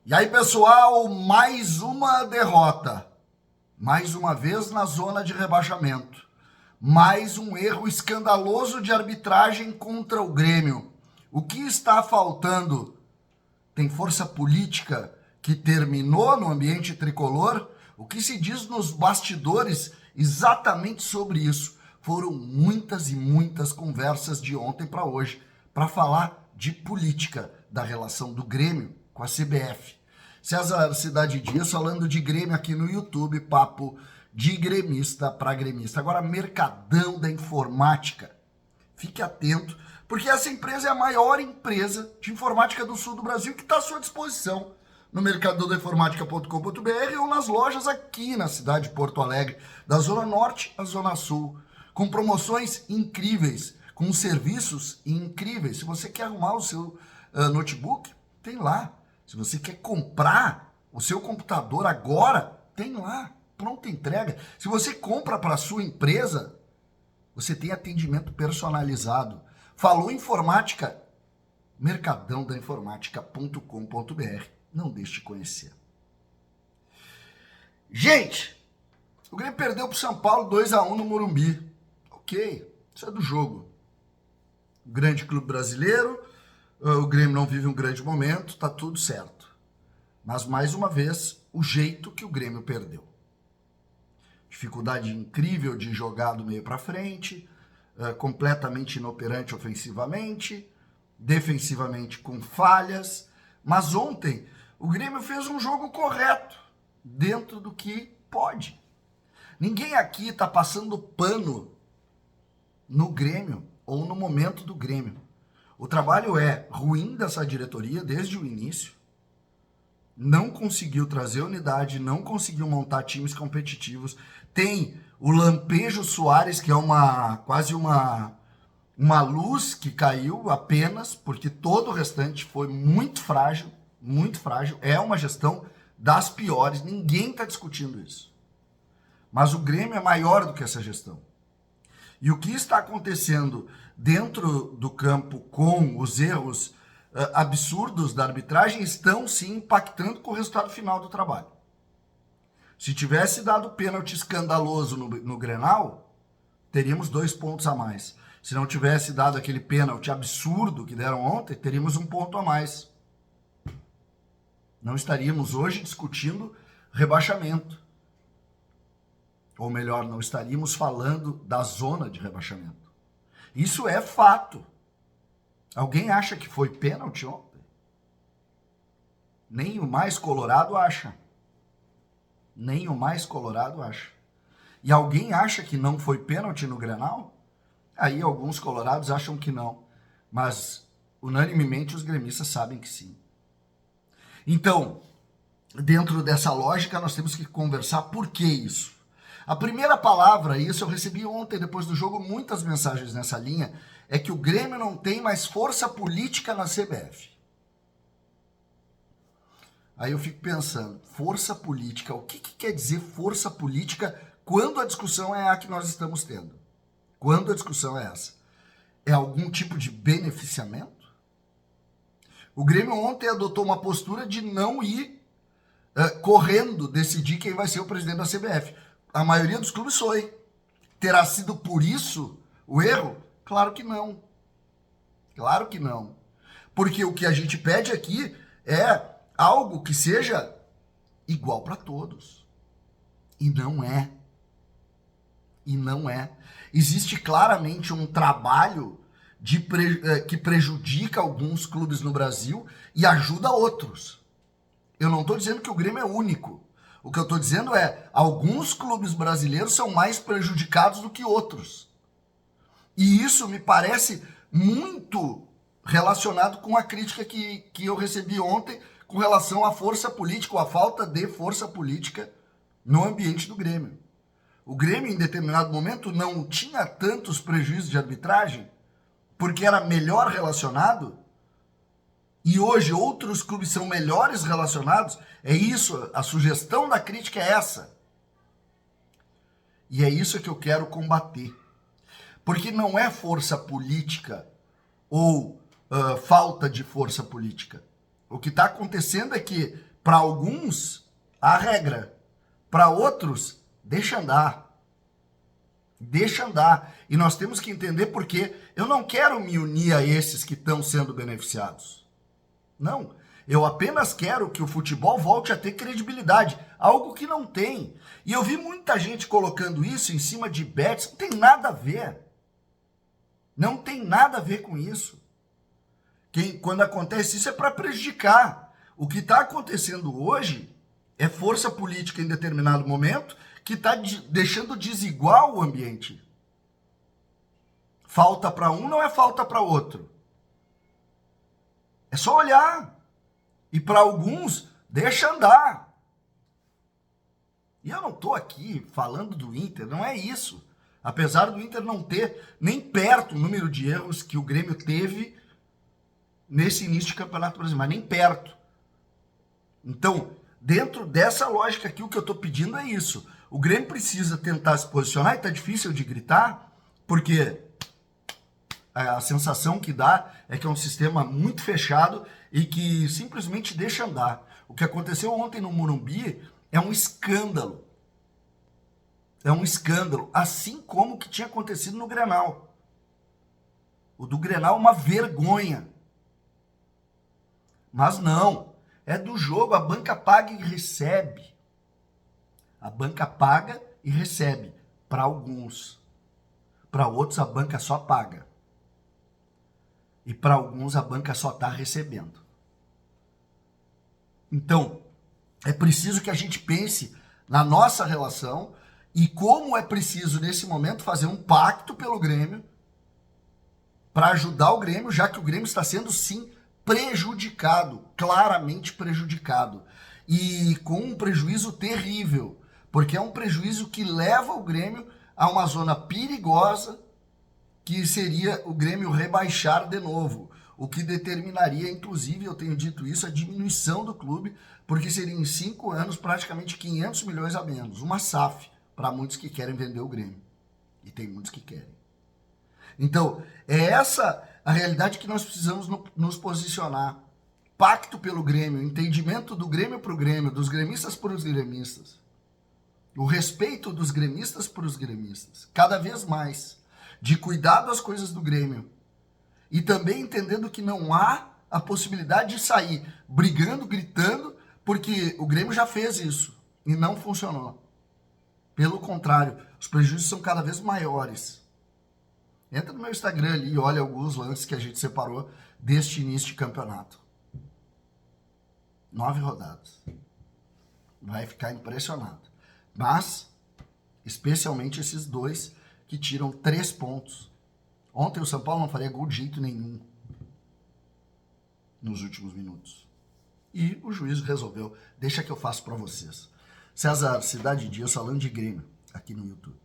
E aí, pessoal, mais uma derrota. Mais uma vez na zona de rebaixamento. Mais um erro escandaloso de arbitragem contra o Grêmio. O que está faltando? Tem força política que terminou no ambiente tricolor? O que se diz nos bastidores exatamente sobre isso? Foram muitas e muitas conversas de ontem para hoje para falar de política, da relação do Grêmio com a CBF. César Cidade Dias falando de Grêmio aqui no YouTube, papo de gremista para gremista. Agora, Mercadão da Informática. Fique atento, porque essa empresa é a maior empresa de informática do sul do Brasil que está à sua disposição no mercadãodainformática.com.br ou nas lojas aqui na cidade de Porto Alegre, da Zona Norte à Zona Sul, com promoções incríveis, com serviços incríveis. Se você quer arrumar o seu notebook, tem lá. Se você quer comprar o seu computador agora, tem lá, pronta entrega. Se você compra para a sua empresa, você tem atendimento personalizado. Falou informática? Mercadãodainformática.com.br. Não deixe de conhecer. Gente, o Grêmio perdeu para o São Paulo 2-1 no Morumbi. Ok, isso é do jogo. Grande clube brasileiro, o Grêmio não vive um grande momento, tá tudo certo. Mas, mais uma vez, o jeito que o Grêmio perdeu. Dificuldade incrível de jogar do meio para frente, completamente inoperante ofensivamente, defensivamente com falhas. Mas ontem, o Grêmio fez um jogo correto, dentro do que pode. Ninguém aqui tá passando pano no Grêmio ou no momento do Grêmio. O trabalho é ruim dessa diretoria desde o início. Não conseguiu trazer unidade, não conseguiu montar times competitivos. Tem o Lampejo Soares, que é quase uma luz que caiu apenas, porque todo o restante foi muito frágil, muito frágil. É uma gestão das piores, ninguém está discutindo isso. Mas o Grêmio é maior do que essa gestão. E o que está acontecendo dentro do campo com os erros absurdos da arbitragem estão sim impactando com o resultado final do trabalho. Se tivesse dado pênalti escandaloso no Grenal, teríamos 2 pontos a mais. Se não tivesse dado aquele pênalti absurdo que deram ontem, teríamos 1 ponto a mais. Não estaríamos hoje discutindo rebaixamento. Ou melhor, não estaríamos falando da zona de rebaixamento. Isso é fato. Alguém acha que foi pênalti ontem? Nem o mais colorado acha. Nem o mais colorado acha. E alguém acha que não foi pênalti no Grenal? Aí alguns colorados acham que não. Mas, unanimemente, os gremistas sabem que sim. Então, dentro dessa lógica, nós temos que conversar por que isso. A primeira palavra, e isso eu recebi ontem, depois do jogo, muitas mensagens nessa linha, é que o Grêmio não tem mais força política na CBF. Aí eu fico pensando, força política, o que quer dizer força política quando a discussão é a que nós estamos tendo? Quando a discussão é essa? É algum tipo de beneficiamento? O Grêmio ontem adotou uma postura de não ir correndo decidir quem vai ser o presidente da CBF. A maioria dos clubes foi. Terá sido por isso o erro? Claro que não. Claro que não. Porque o que a gente pede aqui é algo que seja igual para todos. E não é. E não é. Existe claramente um trabalho que prejudica alguns clubes no Brasil e ajuda outros. Eu não estou dizendo que o Grêmio é único. O que eu estou dizendo é, alguns clubes brasileiros são mais prejudicados do que outros. E isso me parece muito relacionado com a crítica que eu recebi ontem com relação à força política, ou à falta de força política no ambiente do Grêmio. O Grêmio, em determinado momento, não tinha tantos prejuízos de arbitragem, porque era melhor relacionado, e hoje outros clubes são melhores relacionados. É isso, a sugestão da crítica é essa. E é isso que eu quero combater. Porque não é força política ou falta de força política. O que está acontecendo é que Para alguns, a regra. Para outros, deixa andar. Deixa andar. E nós temos que entender porque eu não quero me unir a esses que estão sendo beneficiados. Não. Eu apenas quero que o futebol volte a ter credibilidade. Algo que não tem. E eu vi muita gente colocando isso em cima de bets. Não tem nada a ver. Não tem nada a ver com isso. Quando acontece isso é para prejudicar. O que está acontecendo hoje é força política em determinado momento que está deixando desigual o ambiente. Falta para um não é falta para outro. É só olhar. E para alguns, deixa andar. E eu não estou aqui falando do Inter, não é isso. Apesar do Inter não ter nem perto o número de erros que o Grêmio teve nesse início de Campeonato Brasileiro, mas nem perto. Então, dentro dessa lógica aqui, o que eu estou pedindo é isso. O Grêmio precisa tentar se posicionar, e está difícil de gritar, porque a sensação que dá é que é um sistema muito fechado e que simplesmente deixa andar. O que aconteceu ontem no Morumbi é um escândalo. É um escândalo, assim como o que tinha acontecido no Grenal. O do Grenal é uma vergonha. Mas não, é do jogo, a banca paga e recebe. A banca paga e recebe, para alguns. Para outros a banca só paga. E para alguns a banca só está recebendo. Então, é preciso que a gente pense na nossa relação e como é preciso, nesse momento, fazer um pacto pelo Grêmio para ajudar o Grêmio, já que o Grêmio está sendo, sim, prejudicado, claramente prejudicado. E com um prejuízo terrível, porque é um prejuízo que leva o Grêmio a uma zona perigosa, que seria o Grêmio rebaixar de novo, o que determinaria, inclusive, eu tenho dito isso, a diminuição do clube, porque seria em 5 anos praticamente 500 milhões a menos, uma SAF, para muitos que querem vender o Grêmio. E tem muitos que querem. Então, é essa a realidade que nós precisamos nos posicionar. Pacto pelo Grêmio, entendimento do Grêmio para o Grêmio, dos gremistas para os gremistas. O respeito dos gremistas para os gremistas, cada vez mais. De cuidado às coisas do Grêmio. E também entendendo que não há a possibilidade de sair brigando, gritando, porque o Grêmio já fez isso e não funcionou. Pelo contrário, os prejuízos são cada vez maiores. Entra no meu Instagram ali e olha alguns lances que a gente separou deste início de campeonato. 9 rodadas. Vai ficar impressionado. Mas, especialmente esses dois que tiram 3 pontos. Ontem o São Paulo não faria gol de jeito nenhum nos últimos minutos. E o juiz resolveu. Deixa que eu faço para vocês. César Cidade Dias falando de Grêmio aqui no YouTube.